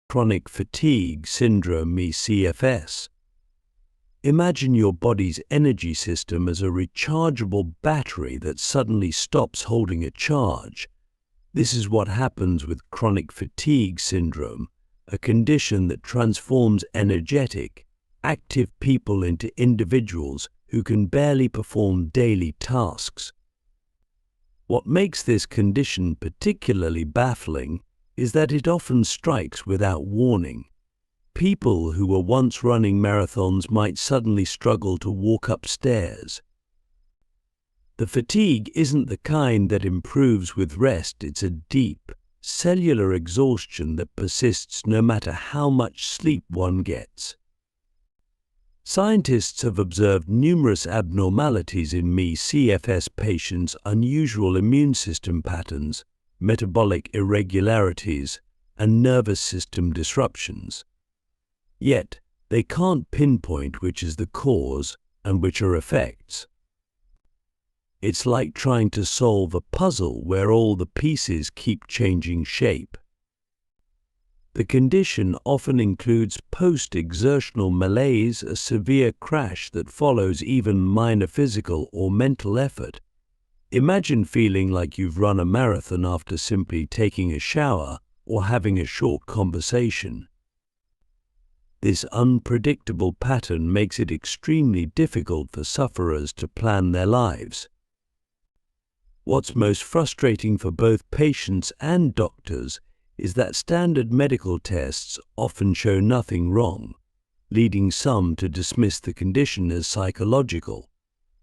Chronic fatigue syndrome (CFS). Imagine your body's energy system as a rechargeable battery that suddenly stops holding a charge. This is what happens with chronic fatigue syndrome, a condition that transforms energetic, active people into individuals who can barely perform daily tasks. What makes this condition particularly baffling is that it often strikes without warning. People who were once running marathons might suddenly struggle to walk upstairs. The fatigue isn't the kind that improves with rest. It's a deep, cellular exhaustion that persists no matter how much sleep one gets. Scientists have observed numerous abnormalities in CFS patients: unusual immune system patterns, metabolic irregularities, and nervous system disruptions. Yet, they can't pinpoint which is the cause and which are effects. It's like trying to solve a puzzle where all the pieces keep changing shape. The condition often includes post-exertional malaise, a severe crash that follows even minor physical or mental effort. Imagine feeling like you've run a marathon after simply taking a shower or having a short conversation. This unpredictable pattern makes it extremely difficult for sufferers to plan their lives. What's most frustrating for both patients and doctors is that standard medical tests often show nothing wrong, leading some to dismiss the condition as psychological.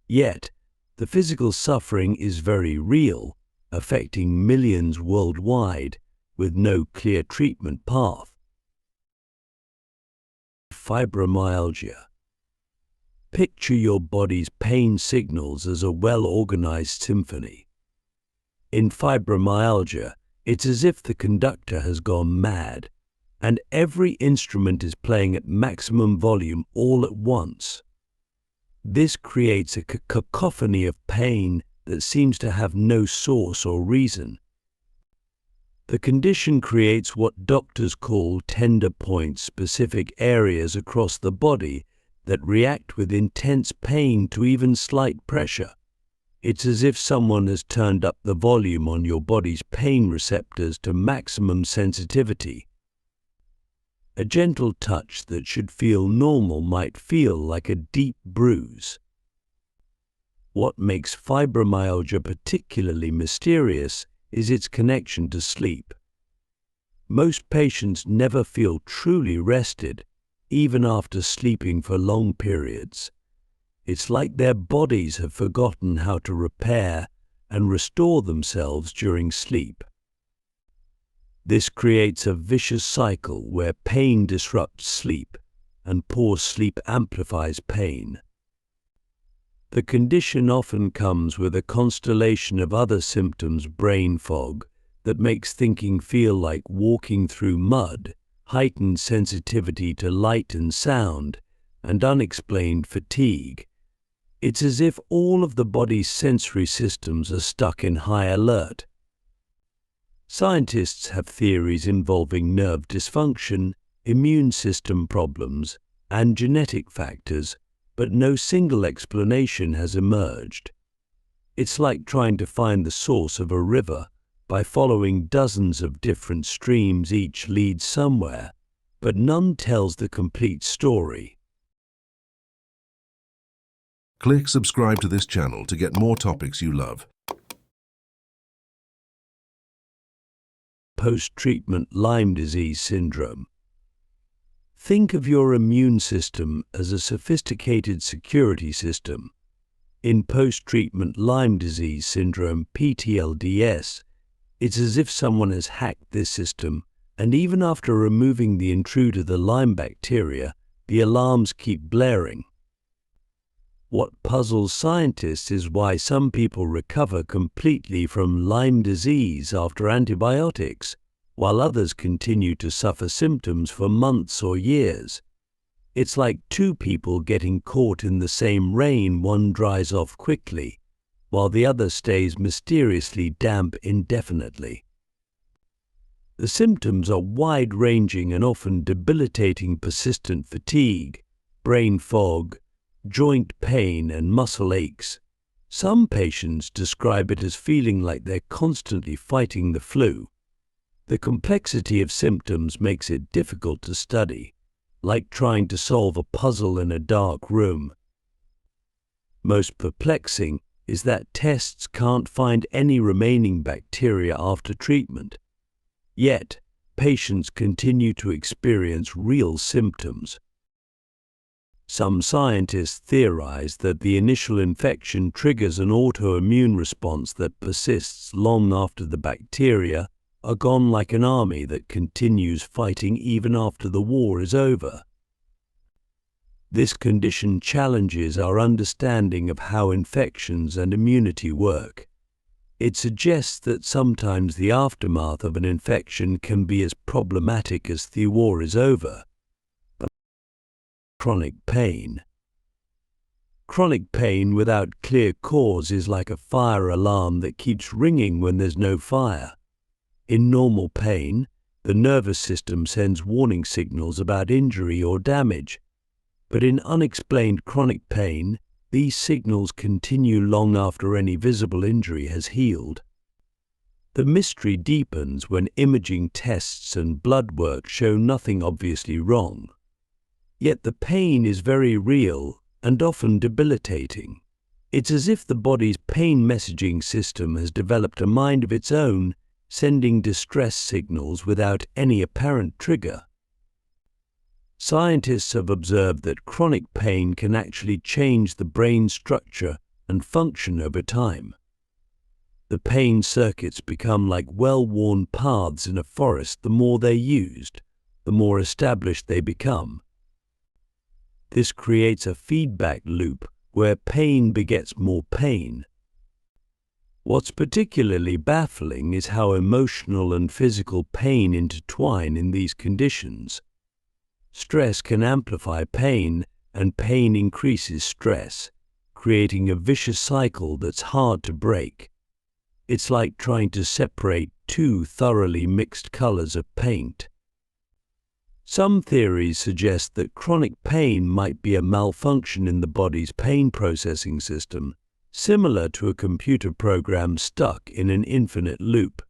Yet, the physical suffering is very real, affecting millions worldwide, with no clear treatment path. Fibromyalgia. Picture your body's pain signals as a well-organized symphony. In fibromyalgia, it's as if the conductor has gone mad, and every instrument is playing at maximum volume all at once. This creates a cacophony of pain that seems to have no source or reason. The condition creates what doctors call tender points, specific areas across the body that react with intense pain to even slight pressure. It's as if someone has turned up the volume on your body's pain receptors to maximum sensitivity. A gentle touch that should feel normal might feel like a deep bruise. What makes fibromyalgia particularly mysterious is its connection to sleep. Most patients never feel truly rested, even after sleeping for long periods. It's like their bodies have forgotten how to repair and restore themselves during sleep. This creates a vicious cycle where pain disrupts sleep and poor sleep amplifies pain. The condition often comes with a constellation of other symptoms: brain fog that makes thinking feel like walking through mud, heightened sensitivity to light and sound, and unexplained fatigue. It's as if all of the body's sensory systems are stuck in high alert. Scientists have theories involving nerve dysfunction, immune system problems, and genetic factors, but no single explanation has emerged. It's like trying to find the source of a river by following dozens of different streams. Each leads somewhere, but none tells the complete story. Click subscribe to this channel to get more topics you love. Post-treatment Lyme disease syndrome. Think of your immune system as a sophisticated security system. In post-treatment Lyme disease syndrome (PTLDS), it's as if someone has hacked this system, and even after removing the intruder, the Lyme bacteria, the alarms keep blaring. What puzzles scientists is why some people recover completely from Lyme disease after antibiotics, while others continue to suffer symptoms for months or years. It's like two people getting caught in the same rain. One dries off quickly, while the other stays mysteriously damp indefinitely. The symptoms are wide-ranging and often debilitating: persistent fatigue, brain fog, joint pain, and muscle aches. Some patients describe it as feeling like they're constantly fighting the flu. The complexity of symptoms makes it difficult to study, like trying to solve a puzzle in a dark room. Most perplexing is that tests can't find any remaining bacteria after treatment. Yet, patients continue to experience real symptoms. Some scientists theorize that the initial infection triggers an autoimmune response that persists long after the bacteria are gone, like an army that continues fighting even after the war is over. This condition challenges our understanding of how infections and immunity work. It suggests that sometimes the aftermath of an infection can be as problematic as the war is over. Chronic pain. Chronic pain without clear cause is like a fire alarm that keeps ringing when there's no fire. In normal pain, the nervous system sends warning signals about injury or damage. But in unexplained chronic pain, these signals continue long after any visible injury has healed. The mystery deepens when imaging tests and blood work show nothing obviously wrong. Yet the pain is very real and often debilitating. It's as if the body's pain messaging system has developed a mind of its own, sending distress signals without any apparent trigger. Scientists have observed that chronic pain can actually change the brain structure and function over time. The pain circuits become like well-worn paths in a forest. The more they're used, the more established they become. This creates a feedback loop where pain begets more pain. What's particularly baffling is how emotional and physical pain intertwine in these conditions. Stress can amplify pain, and pain increases stress, creating a vicious cycle that's hard to break. It's like trying to separate two thoroughly mixed colors of paint. Some theories suggest that chronic pain might be a malfunction in the body's pain processing system, similar to a computer program stuck in an infinite loop.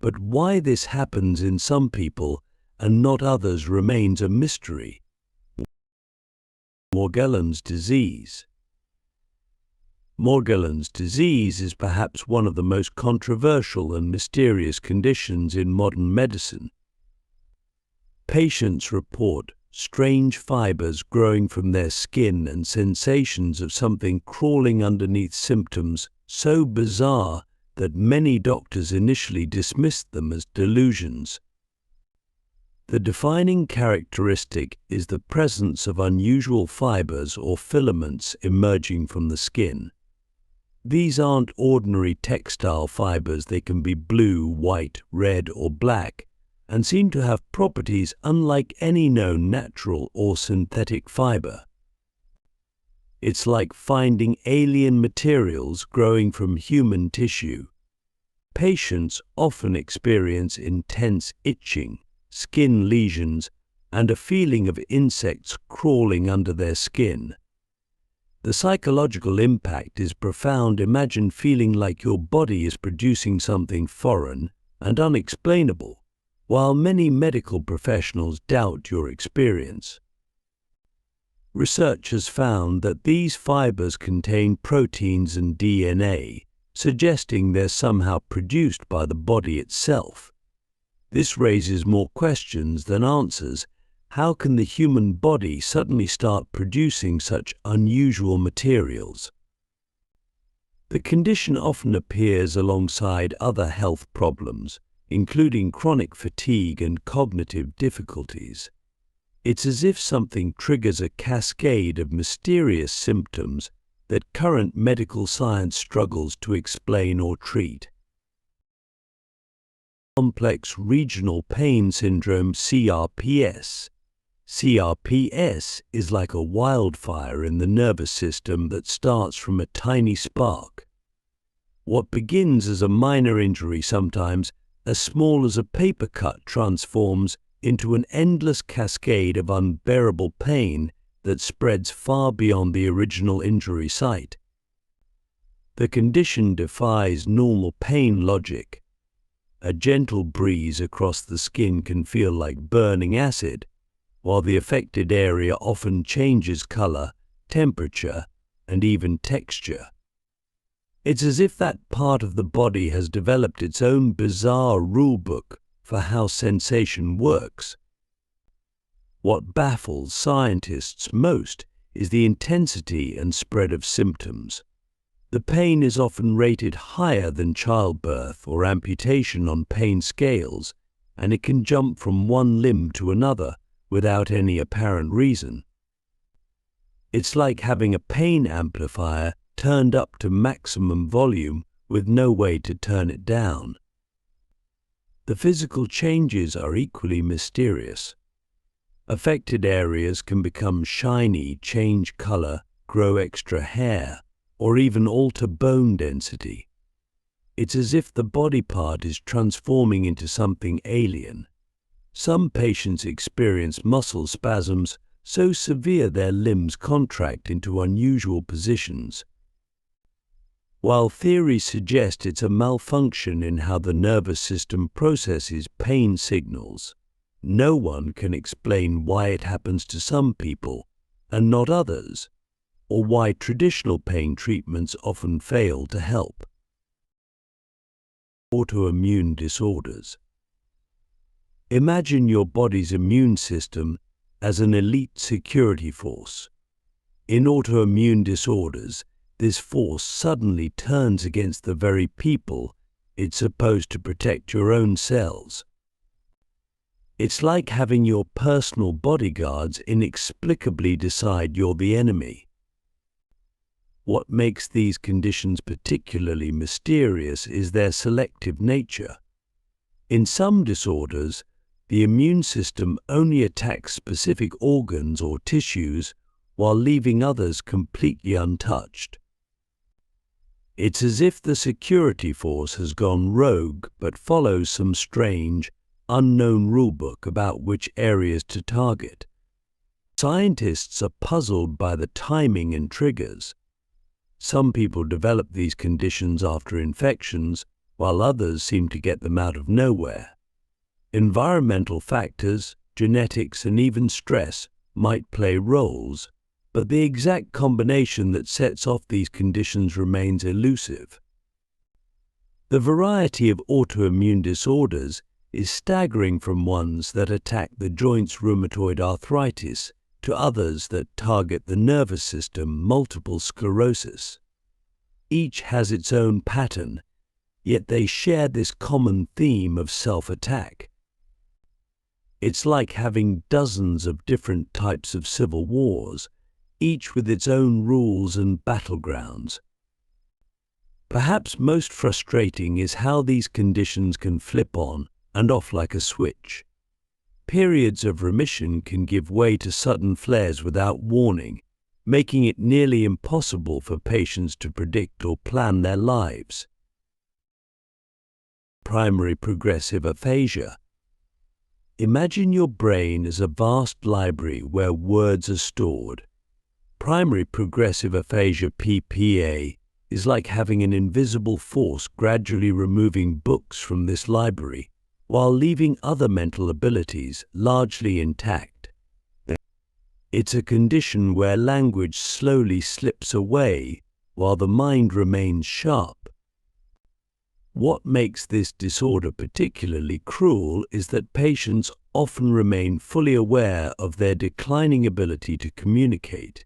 But why this happens in some people and not others remains a mystery. Morgellons disease. Morgellons disease is perhaps one of the most controversial and mysterious conditions in modern medicine. Patients report strange fibers growing from their skin and sensations of something crawling underneath, symptoms so bizarre that many doctors initially dismissed them as delusions. The defining characteristic is the presence of unusual fibers or filaments emerging from the skin. These aren't ordinary textile fibers. They can be blue, white, red, or black, and seem to have properties unlike any known natural or synthetic fiber. It's like finding alien materials growing from human tissue. Patients often experience intense itching, skin lesions, and a feeling of insects crawling under their skin. The psychological impact is profound. Imagine feeling like your body is producing something foreign and unexplainable, while many medical professionals doubt your experience. Research has found that these fibers contain proteins and DNA, suggesting they're somehow produced by the body itself. This raises more questions than answers. How can the human body suddenly start producing such unusual materials? The condition often appears alongside other health problems, including chronic fatigue and cognitive difficulties. It's as if something triggers a cascade of mysterious symptoms that current medical science struggles to explain or treat. Complex regional pain syndrome, CRPS. CRPS is like a wildfire in the nervous system that starts from a tiny spark. What begins as a minor injury sometimes as small as a paper cut transforms into an endless cascade of unbearable pain that spreads far beyond the original injury site. The condition defies normal pain logic. A gentle breeze across the skin can feel like burning acid, while the affected area often changes color, temperature, and even texture. It's as if that part of the body has developed its own bizarre rulebook for how sensation works. What baffles scientists most is the intensity and spread of symptoms. The pain is often rated higher than childbirth or amputation on pain scales, and it can jump from one limb to another without any apparent reason. It's like having a pain amplifier turned up to maximum volume with no way to turn it down. The physical changes are equally mysterious. Affected areas can become shiny, change color, grow extra hair, or even alter bone density. It's as if the body part is transforming into something alien. Some patients experience muscle spasms so severe their limbs contract into unusual positions. While theories suggest it's a malfunction in how the nervous system processes pain signals, no one can explain why it happens to some people and not others, or why traditional pain treatments often fail to help. Autoimmune disorders. Imagine your body's immune system as an elite security force. In autoimmune disorders, this force suddenly turns against the very people it's supposed to protect: your own cells. It's like having your personal bodyguards inexplicably decide you're the enemy. What makes these conditions particularly mysterious is their selective nature. In some disorders, the immune system only attacks specific organs or tissues while leaving others completely untouched. It's as if the security force has gone rogue but follows some strange, unknown rulebook about which areas to target. Scientists are puzzled by the timing and triggers. Some people develop these conditions after infections, while others seem to get them out of nowhere. Environmental factors, genetics, and even stress might play roles, but the exact combination that sets off these conditions remains elusive. The variety of autoimmune disorders is staggering, from ones that attack the joints, rheumatoid arthritis, to others that target the nervous system, multiple sclerosis. Each has its own pattern, yet they share this common theme of self-attack. It's like having dozens of different types of civil wars, each with its own rules and battlegrounds. Perhaps most frustrating is how these conditions can flip on and off like a switch. Periods of remission can give way to sudden flares without warning, making it nearly impossible for patients to predict or plan their lives. Primary progressive aphasia. Imagine your brain as a vast library where words are stored. Primary progressive aphasia (PPA) is like having an invisible force gradually removing books from this library, while leaving other mental abilities largely intact. It's a condition where language slowly slips away, while the mind remains sharp. What makes this disorder particularly cruel is that patients often remain fully aware of their declining ability to communicate.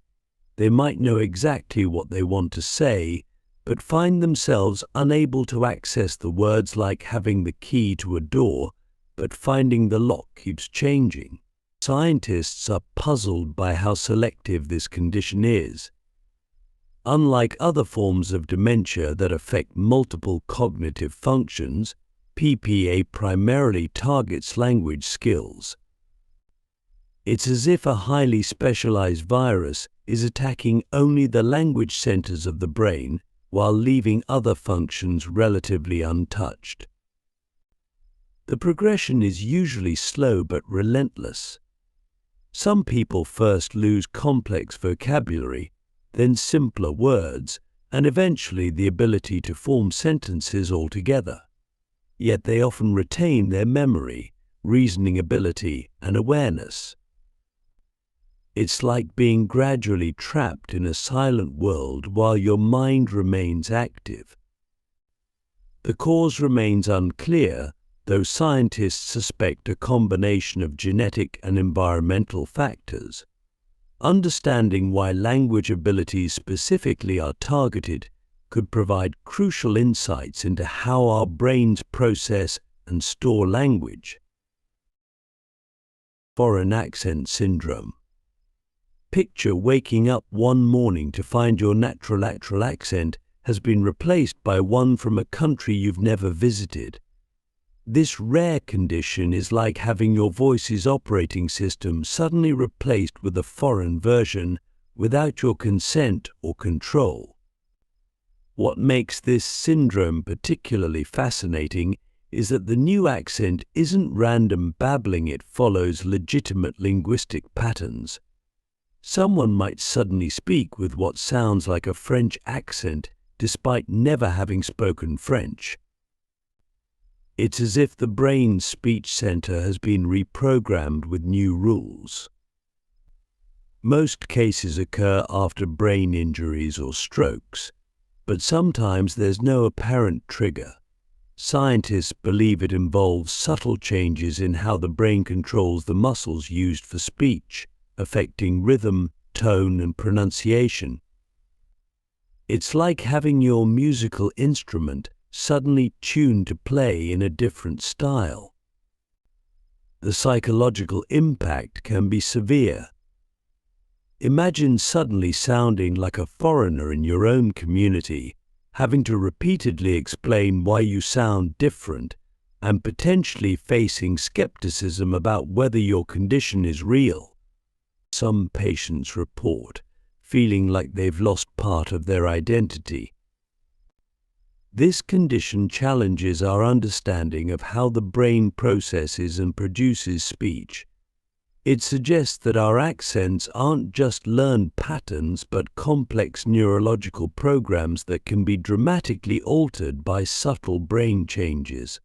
They might know exactly what they want to say, but find themselves unable to access the words, like having the key to a door, but finding the lock keeps changing. Scientists are puzzled by how selective this condition is. Unlike other forms of dementia that affect multiple cognitive functions, PPA primarily targets language skills. It's as if a highly specialized virus is attacking only the language centers of the brain, while leaving other functions relatively untouched. The progression is usually slow but relentless. Some people first lose complex vocabulary, then simpler words, and eventually the ability to form sentences altogether. Yet they often retain their memory, reasoning ability, and awareness. It's like being gradually trapped in a silent world while your mind remains active. The cause remains unclear, though scientists suspect a combination of genetic and environmental factors. Understanding why language abilities specifically are targeted could provide crucial insights into how our brains process and store language. Foreign accent syndrome. Picture waking up one morning to find your natural accent has been replaced by one from a country you've never visited. This rare condition is like having your voice's operating system suddenly replaced with a foreign version without your consent or control. What makes this syndrome particularly fascinating is that the new accent isn't random babbling, it follows legitimate linguistic patterns. Someone might suddenly speak with what sounds like a French accent despite never having spoken French. It's as if the brain's speech center has been reprogrammed with new rules. Most cases occur after brain injuries or strokes, but sometimes there's no apparent trigger. Scientists believe it involves subtle changes in how the brain controls the muscles used for speech, affecting rhythm, tone, and pronunciation. It's like having your musical instrument suddenly tuned to play in a different style. The psychological impact can be severe. Imagine suddenly sounding like a foreigner in your own community, having to repeatedly explain why you sound different, and potentially facing skepticism about whether your condition is real. Some patients report feeling like they've lost part of their identity. This condition challenges our understanding of how the brain processes and produces speech. It suggests that our accents aren't just learned patterns but complex neurological programs that can be dramatically altered by subtle brain changes.